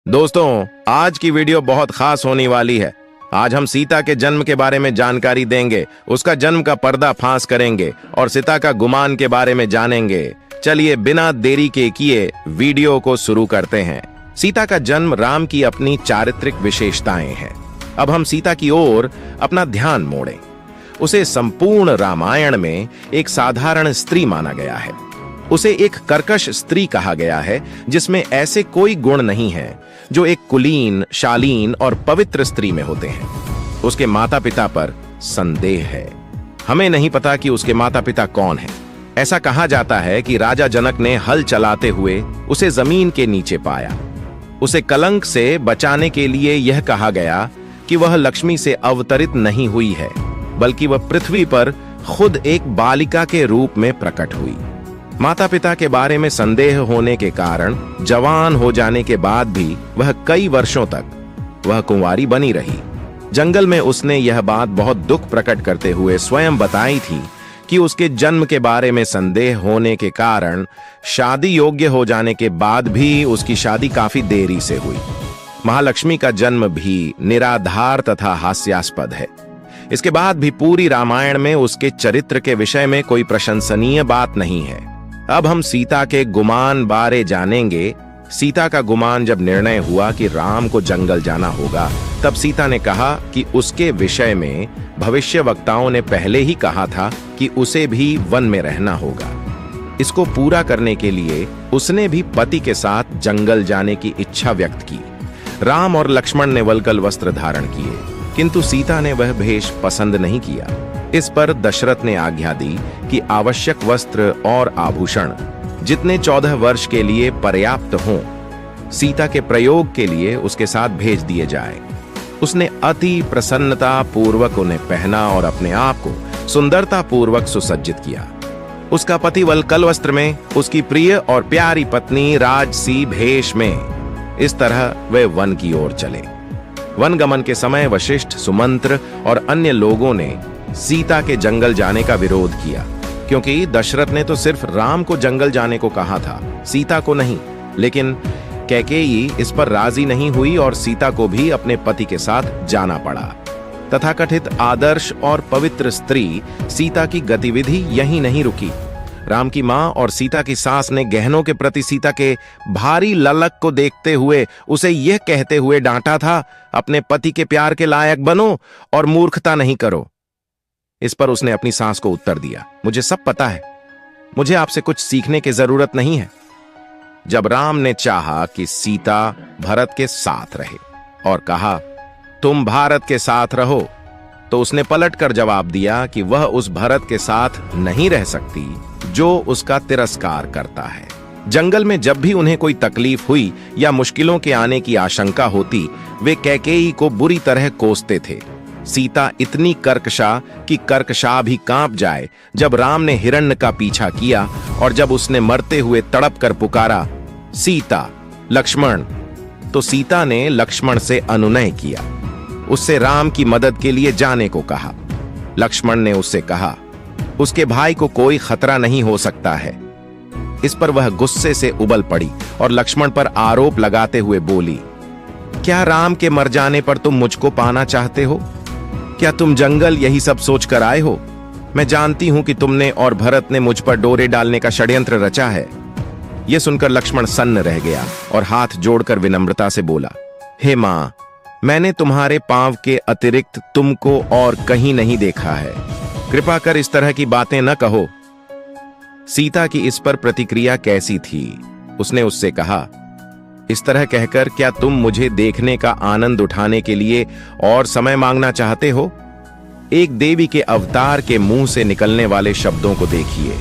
दोस्तों, आज की वीडियो बहुत खास होने वाली है। आज हम सीता के जन्म के बारे में जानकारी देंगे, उसका जन्म का पर्दाफाश करेंगे और सीता का गुमान के बारे में जानेंगे। चलिए बिना देरी के किए वीडियो को शुरू करते हैं। सीता का जन्म राम की अपनी चारित्रिक विशेषताएं हैं। अब हम सीता की ओर अपना ध्यान मोड़ें। उसे संपूर्ण रामायण में एक साधारण स्त्री माना गया है। उसे एक कर्कश स्त्री कहा गया है जिसमें ऐसे कोई गुण नहीं है जो एक कुलीन, शालीन और पवित्र स्त्री में होते हैं। उसके माता पिता पर संदेह है। हमें नहीं पता कि उसके माता पिता कौन हैं। ऐसा कहा जाता है कि राजा जनक ने हल चलाते हुए उसे जमीन के नीचे पाया। उसे कलंक से बचाने के लिए यह कहा गया कि वह लक्ष्मी से अवतरित नहीं हुई है, बल्कि वह पृथ्वी पर खुद एक बालिका के रूप में प्रकट हुई। माता पिता के बारे में संदेह होने के कारण जवान हो जाने के बाद भी वह कई वर्षों तक वह कुंवारी बनी रही। जंगल में उसने यह बात बहुत दुख प्रकट करते हुए स्वयं बताई थी कि उसके जन्म के बारे में संदेह होने के कारण शादी योग्य हो जाने के बाद भी उसकी शादी काफी देरी से हुई। महालक्ष्मी का जन्म भी निराधार तथा हास्यास्पद है। इसके बाद भी पूरी रामायण में उसके चरित्र के विषय में कोई प्रशंसनीय बात नहीं है। अब हम सीता के गुमान बारे जानेंगे। सीता का गुमान जब निर्णय हुआ कि राम को जंगल जाना होगा, तब सीता ने कहा कि उसके विषय में भविष्यवक्ताओं ने पहले ही कहा था कि उसे भी वन में रहना होगा। इसको पूरा करने के लिए उसने भी पति के साथ जंगल जाने की इच्छा व्यक्त की। राम और लक्ष्मण ने वल्कल वस्त्र धारण किए, किंतु सीता ने वह भेष पसंद नहीं किया। इस पर दशरथ ने आज्ञा दी कि आवश्यक वस्त्र और आभूषण जितने 14 वर्ष के लिए पर्याप्त हों, सीता के प्रयोग के लिए उसके साथ भेज दिए जाए। उसने अति प्रसन्नता पूर्वक उन्हें पहना और अपने आप को सुंदरता पूर्वक सुसज्जित किया। उसका पति वल्कल वस्त्र में, उसकी प्रिय और प्यारी पत्नी राजसी भेष में। इस तरह वे वन की ओर चले। वन गमन के समय वशिष्ठ, सुमंत्र और अन्य लोगों ने सीता के जंगल जाने का विरोध किया, क्योंकि दशरथ ने तो सिर्फ राम को जंगल जाने को कहा था, सीता को नहीं। लेकिन कैकेयी इस पर राजी नहीं हुई और सीता को भी अपने पति के साथ जाना पड़ा। तथाकथित आदर्श और पवित्र स्त्री सीता की गतिविधि यहीं नहीं रुकी। राम की मां और सीता की सास ने गहनों के प्रति सीता के भारी ललक को देखते हुए उसे यह कहते हुए डांटा था, अपने पति के प्यार के लायक बनो और मूर्खता नहीं करो। इस पर उसने अपनी सास को उत्तर दिया, मुझे सब पता है, मुझे आपसे कुछ सीखने की जरूरत नहीं है। जब राम ने चाहा कि सीता भरत के साथ रहे और कहा, तुम भारत के साथ रहो, तो उसने पलटकर जवाब दिया कि वह उस भरत के साथ नहीं रह सकती जो उसका तिरस्कार करता है। जंगल में जब भी उन्हें कोई तकलीफ हुई या मुश्किलों के आने की आशंका होती, वे कैकेयी को बुरी तरह कोसते थे। सीता इतनी कर्कशा कि कर्कशा भी कांप जाए। जब राम ने हिरण्य का पीछा किया और जब उसने मरते हुए तड़प कर पुकारा, सीता, लक्ष्मण, तो सीता ने लक्ष्मण से अनुनय किया। उससे राम की मदद के लिए जाने को कहा। लक्ष्मण ने उससे कहा, उसके भाई को कोई खतरा नहीं हो सकता है। इस पर वह गुस्से से उबल पड़ी और लक्ष्मण पर आरोप लगाते हुए बोली, क्या राम के मर जाने पर तुम मुझको पाना चाहते हो? क्या तुम जंगल यही सब सोचकर आए हो? मैं जानती हूं कि तुमने और भरत ने मुझ पर डोरे डालने का षड्यंत्र रचा है। यह सुनकर लक्ष्मण सन्न रह गया और हाथ जोड़कर विनम्रता से बोला, हे मां, मैंने तुम्हारे पांव के अतिरिक्त तुमको और कहीं नहीं देखा है। कृपा कर इस तरह की बातें न कहो। सीता की इस पर प्रतिक्रिया कैसी थी? उसने उससे कहा, इस तरह कहकर क्या तुम मुझे देखने का आनंद उठाने के लिए और समय मांगना चाहते हो? एक देवी के अवतार के मुंह से निकलने वाले शब्दों को देखिए,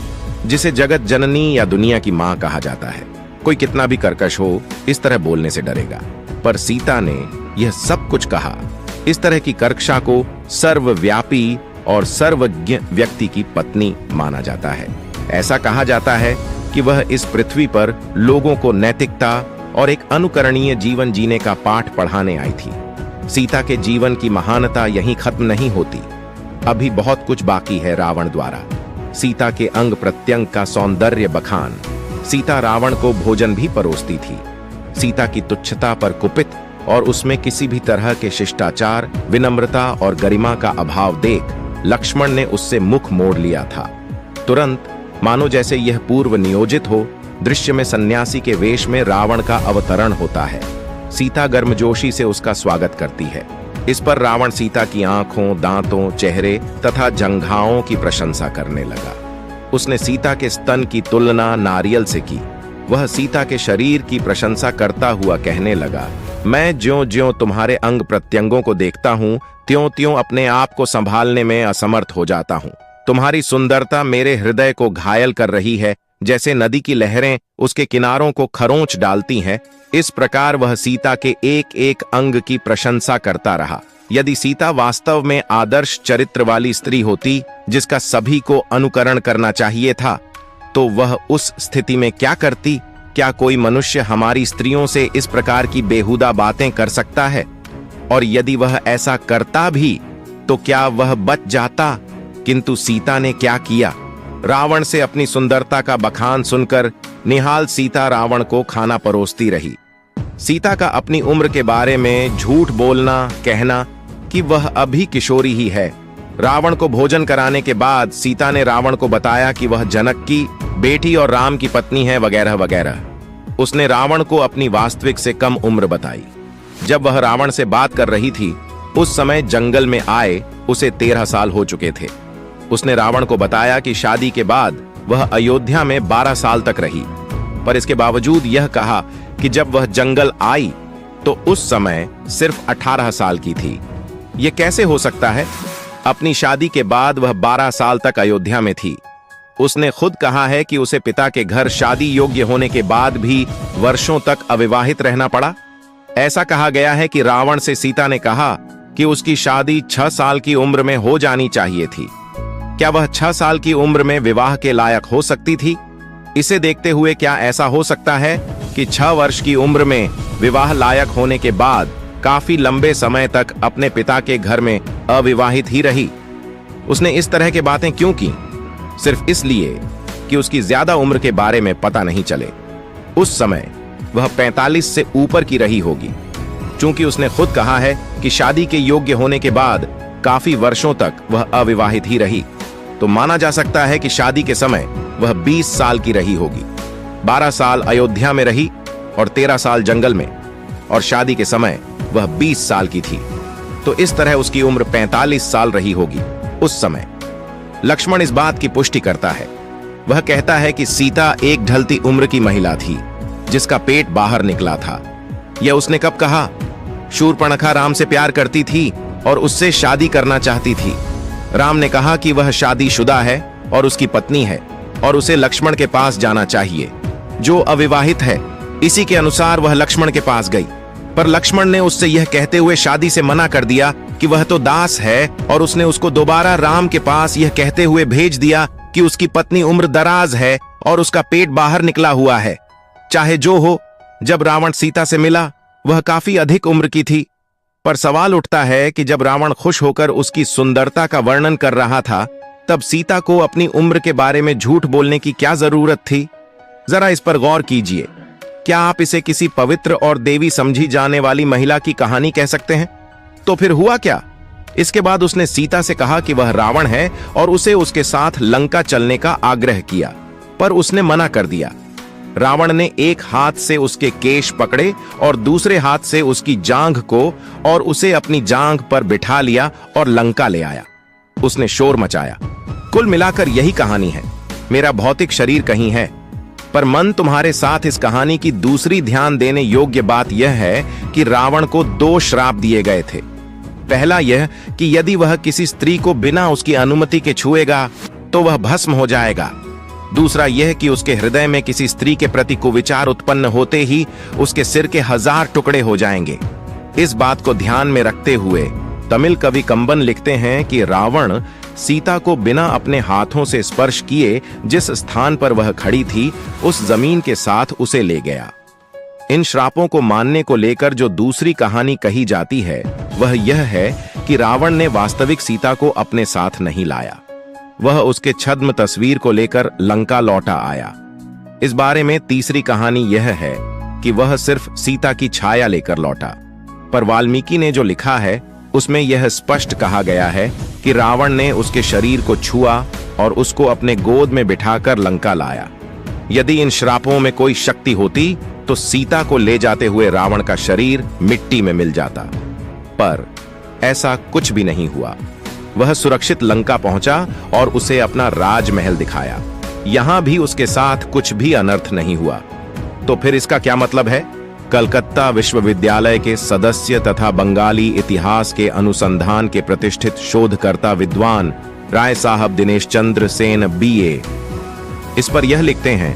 जिसे जगत जननी या दुनिया की मां कहा जाता है। कोई कितना भी कर्कश हो, इस तरह बोलने से डरेगा, पर सीता ने यह सब कुछ कहा। इस तरह की कर्कशा को सर्वव्यापी और सर्वज्ञ व्यक्ति की पत्नी माना जाता है। ऐसा कहा जाता है कि वह इस पृथ्वी पर लोगों को नैतिकता और एक अनुकरणीय जीवन जीने का पाठ पढ़ाने आई थी। सीता के जीवन की महानता यहीं खत्म नहीं होती। अभी बहुत कुछ बाकी है रावण द्वारा। सीता के अंग प्रत्यंग का सौंदर्य बखान। सीता रावण को भोजन भी परोसती थी। सीता की तुच्छता पर कुपित और उसमें किसी भी तरह के शिष्टाचार, विनम्रता और गरिमा का अभाव देख लक्ष्मण ने उससे मुख मोड़ लिया था। तुरंत, मानो जैसे यह पूर्व नियोजित हो, दृश्य में सन्यासी के वेश में रावण का अवतरण होता है। सीता गर्मजोशी से उसका स्वागत करती है। इस पर रावण सीता की आंखों, दांतों, चेहरे तथा जंघाओं की प्रशंसा करने लगा। उसने सीता के स्तन की तुलना नारियल से की। वह सीता के शरीर की प्रशंसा करता हुआ कहने लगा, मैं ज्यों-ज्यों तुम्हारे अंग प्रत्यंगों को देखता हूं, त्यों-त्यों अपने आप को संभालने में असमर्थ हो जाता हूं। तुम्हारी सुंदरता मेरे हृदय को घायल कर रही है, जैसे नदी की लहरें उसके किनारों को खरोंच डालती हैं। इस प्रकार वह सीता के एक एक अंग की प्रशंसा करता रहा। यदि सीता वास्तव में आदर्श चरित्र वाली स्त्री होती, जिसका सभी को अनुकरण करना चाहिए था, तो वह उस स्थिति में क्या करती? क्या कोई मनुष्य हमारी स्त्रियों से इस प्रकार की बेहुदा बातें कर सकता है? और यदि वह ऐसा करता भी, तो क्या वह बच जाता? किंतु सीता ने क्या किया? रावण से अपनी सुंदरता का बखान सुनकर निहाल सीता रावण को खाना परोसती रही। सीता का अपनी उम्र के बारे में झूठ बोलना, कहना कि वह अभी किशोरी ही है। रावण को भोजन कराने के बाद सीता ने रावण को बताया कि वह जनक की बेटी और राम की पत्नी है, वगैरह वगैरह। उसने रावण को अपनी वास्तविक से कम उम्र बताई। जब वह रावण से बात कर रही थी, उस समय जंगल में आए उसे 13 साल हो चुके थे। उसने रावण को बताया कि शादी के बाद वह अयोध्या में 12 साल तक रही, पर इसके बावजूद यह कहा कि जब वह जंगल आई तो उस समय सिर्फ 18 साल की थी। यह कैसे हो सकता है? अपनी शादी के बाद वह 12 साल तक अयोध्या में थी। उसने खुद कहा है कि उसे पिता के घर शादी योग्य होने के बाद भी वर्षों तक अविवाहित रहना पड़ा। ऐसा कहा गया है कि रावण से सीता ने कहा कि उसकी शादी 6 साल की उम्र में हो जानी चाहिए थी। क्या वह 6 साल की उम्र में विवाह के लायक हो सकती थी? इसे देखते हुए क्या ऐसा हो सकता है कि 6 वर्ष की उम्र में विवाह लायक होने के बाद काफी लंबे समय तक अपने पिता के घर में अविवाहित ही रही? उसने इस तरह की बातें क्यों की? सिर्फ इसलिए कि उसकी ज्यादा उम्र के बारे में पता नहीं चले। उस समय वह 45 से ऊपर की रही होगी। चूंकि उसने खुद कहा है कि शादी के योग्य होने के बाद काफी वर्षों तक वह अविवाहित ही रही, तो माना जा सकता है कि शादी के समय वह 20 साल की रही होगी। 12 साल अयोध्या में रही और 13 साल जंगल में, और शादी के समय वह 20 साल की थी, तो इस तरह उसकी उम्र 45 साल रही होगी उस समय। लक्ष्मण इस बात की पुष्टि करता है। वह कहता है कि सीता एक ढलती उम्र की महिला थी, जिसका पेट बाहर निकला था। यह उसने कब कहा? शूर्पणखा राम से प्यार करती थी और उससे शादी करना चाहती थी। राम ने कहा कि वह शादीशुदा है और उसकी पत्नी है और उसे लक्ष्मण के पास जाना चाहिए, जो अविवाहित है। इसी के अनुसार वह लक्ष्मण के पास गई, पर लक्ष्मण ने उससे यह कहते हुए शादी से मना कर दिया कि वह तो दास है, और उसने उसको दोबारा राम के पास यह कहते हुए भेज दिया कि उसकी पत्नी उम्र दराज है और उसका पेट बाहर निकला हुआ है। चाहे जो हो, जब रावण सीता से मिला वह काफी अधिक उम्र की थी। पर सवाल उठता है कि जब रावण खुश होकर उसकी सुंदरता का वर्णन कर रहा था, तब सीता को अपनी उम्र के बारे में झूठ बोलने की क्या जरूरत थी? जरा इस पर गौर कीजिए। क्या आप इसे किसी पवित्र और देवी समझी जाने वाली महिला की कहानी कह सकते हैं? तो फिर हुआ क्या? इसके बाद उसने सीता से कहा कि वह रावण है और उसे उसके साथ लंका चलने का आग्रह किया, पर उसने मना कर दिया। रावण ने एक हाथ से उसके केश पकड़े और दूसरे हाथ से उसकी जांघ को और उसे अपनी जांघ पर बिठा लिया और लंका ले आया। उसने शोर मचाया। कुल मिलाकर यही कहानी है। मेरा भौतिक शरीर कहीं है, पर मन तुम्हारे साथ इस कहानी की दूसरी ध्यान देने योग्य बात यह है कि रावण को 2 श्राप दिए गए थे। पहला यह कि यदि वह किसी स्त्री को बिना उसकी अनुमति के छुएगा तो वह भस्म हो जाएगा। दूसरा यह कि उसके हृदय में किसी स्त्री के प्रति कुविचार उत्पन्न होते ही उसके सिर के 1000 टुकड़े हो जाएंगे। इस बात को ध्यान में रखते हुए तमिल कवि कंबन लिखते हैं कि रावण सीता को बिना अपने हाथों से स्पर्श किए जिस स्थान पर वह खड़ी थी, उस जमीन के साथ उसे ले गया। इन श्रापों को मानने को लेकर जो दूसरी कहानी कही जाती है वह यह है कि रावण ने वास्तविक सीता को अपने साथ नहीं लाया। वह उसके छद्म तस्वीर को लेकर लंका लौटा आया। इस बारे में तीसरी कहानी यह है कि वह सिर्फ सीता की छाया लेकर लौटा। पर वाल्मीकि ने जो लिखा है उसमें यह स्पष्ट कहा गया है कि रावण ने उसके शरीर को छुआ और उसको अपने गोद में बिठाकर लंका लाया। यदि इन श्रापों में कोई शक्ति होती तो सीता को ले जाते हुए रावण का शरीर मिट्टी में मिल जाता, पर ऐसा कुछ भी नहीं हुआ। वह सुरक्षित लंका पहुंचा और उसे अपना राजमहल दिखाया। यहां भी उसके साथ कुछ भी अनर्थ नहीं हुआ। तो फिर इसका क्या मतलब है? कलकत्ता विश्वविद्यालय के सदस्य तथा बंगाली इतिहास के अनुसंधान के प्रतिष्ठित शोधकर्ता विद्वान राय साहब दिनेश चंद्र सेन BA इस पर यह लिखते हैं,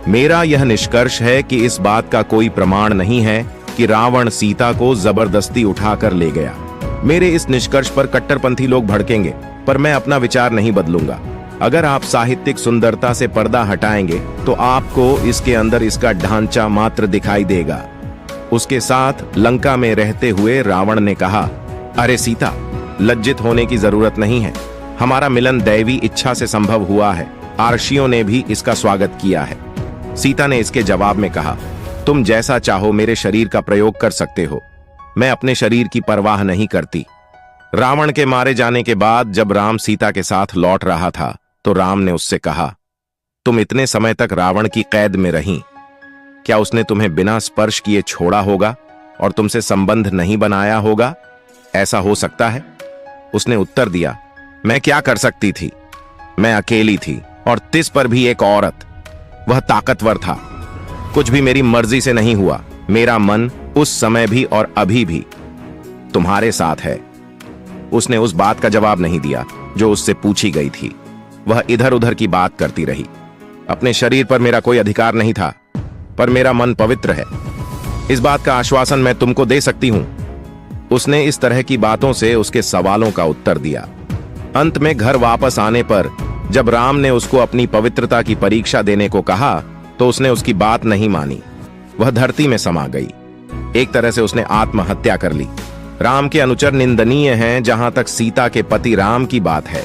मेरा यह निष्कर्ष है कि इस बात का कोई प्रमाण नहीं है कि रावण सीता को जबरदस्ती उठाकर ले गया। मेरे इस निष्कर्ष पर कट्टरपंथी लोग भड़केंगे, पर मैं अपना विचार नहीं बदलूंगा। अगर आप साहित्यिक सुंदरता से पर्दा हटाएंगे तो आपको इसके अंदर इसका ढांचा मात्र दिखाई देगा। उसके साथ लंका में रहते हुए रावण ने कहा, अरे सीता, लज्जित होने की जरूरत नहीं है। हमारा मिलन दैवी इच्छा से संभव हुआ है। आर्षियों ने भी इसका स्वागत किया है। सीता ने इसके जवाब में कहा, तुम जैसा चाहो मेरे शरीर का प्रयोग कर सकते हो। मैं अपने शरीर की परवाह नहीं करती। रावण के मारे जाने के बाद जब राम सीता के साथ लौट रहा था तो राम ने उससे कहा, तुम इतने समय तक रावण की कैद में रहीं। क्या उसने तुम्हें बिना स्पर्श किए छोड़ा होगा और तुमसे संबंध नहीं बनाया होगा? ऐसा हो सकता है? उसने उत्तर दिया, मैं क्या कर सकती थी? मैं अकेली थी और तिस पर भी एक औरत। वह ताकतवर था। कुछ भी मेरी मर्जी से नहीं हुआ। मेरा मन उस समय भी और अभी भी तुम्हारे साथ है। उसने उस बात का जवाब नहीं दिया जो उससे पूछी गई थी। वह इधर उधर की बात करती रही। अपने शरीर पर मेरा कोई अधिकार नहीं था, पर मेरा मन पवित्र है। इस बात का आश्वासन मैं तुमको दे सकती हूं। उसने इस तरह की बातों से उसके सवालों का उत्तर दिया। अंत में घर वापस आने पर जब राम ने उसको अपनी पवित्रता की परीक्षा देने को कहा तो उसने उसकी बात नहीं मानी। वह धरती में समा गई। एक तरह से उसने आत्महत्या कर ली। राम के अनुचर निंदनीय हैं जहां तक सीता के पति राम की बात है।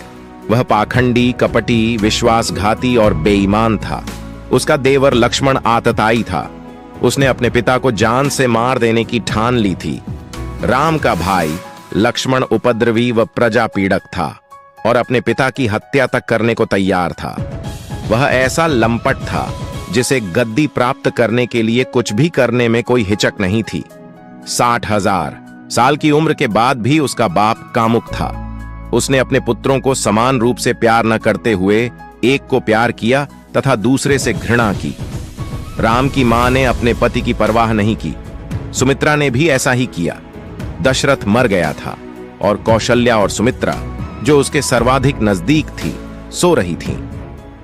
वह पाखंडी, कपटी, विश्वासघाती और बेईमान था। उसका देवर लक्ष्मण आतताई था। उसने अपने पिता को जान से मार देने की ठान ली थी। राम का भाई लक्ष्मण उपद्रवी व प्रजा पीड़क था और अपने पिता की हत्या तक करने को तैयार था। वह ऐसा लंपट था जिसे गद्दी प्राप्त करने के लिए कुछ भी करने में कोई हिचक नहीं थी। 60,000 साल की उम्र के बाद भी उसका बाप कामुक था। उसने अपने पुत्रों को समान रूप से प्यार न करते हुए एक को प्यार किया तथा दूसरे से घृणा की। राम की मां ने अपने पति की परवाह नहीं की। सुमित्रा ने भी ऐसा ही किया। दशरथ मर गया था और कौशल्या और सुमित्रा, जो उसके सर्वाधिक नजदीक थी, सो रही थीं।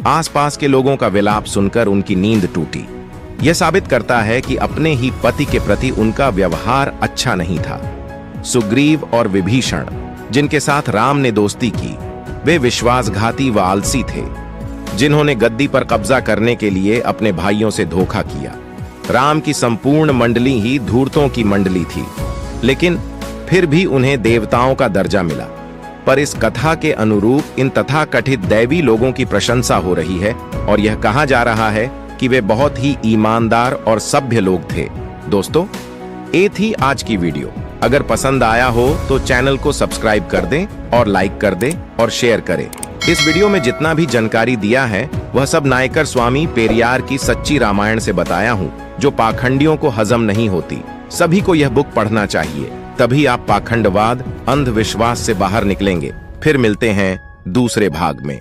आसपास के लोगों का विलाप सुनकर उनकी नींद टूटी। यह साबित करता है कि अपने ही पति के प्रति उनका व्यवहार अच्छा नहीं था। सुग्रीव और विभीषण, जिनके साथ राम ने दोस्ती की, वे विश्वासघाती व आलसी थे, जिन्होंने गद्दी पर कब्जा करने के लिए अपने भाइयों से धोखा किया। राम की संपूर्ण मंडली ही धूर्तों की मंडली थी, लेकिन फिर भी उन्हें देवताओं का दर्जा मिला। पर इस कथा के अनुरूप इन तथाकथित दैवी लोगों की प्रशंसा हो रही है और यह कहा जा रहा है कि वे बहुत ही ईमानदार और सभ्य लोग थे। दोस्तों, ये थी आज की वीडियो। अगर पसंद आया हो तो चैनल को सब्सक्राइब कर दें और लाइक कर दें और शेयर करें। इस वीडियो में जितना भी जानकारी दिया है वह सब नायकर स्वामी पेरियार की सच्ची रामायण से बताया हूँ, जो पाखंडियों को हजम नहीं होती। सभी को यह बुक पढ़ना चाहिए, तभी आप पाखंडवाद, अंधविश्वास से बाहर निकलेंगे। फिर मिलते हैं दूसरे भाग में।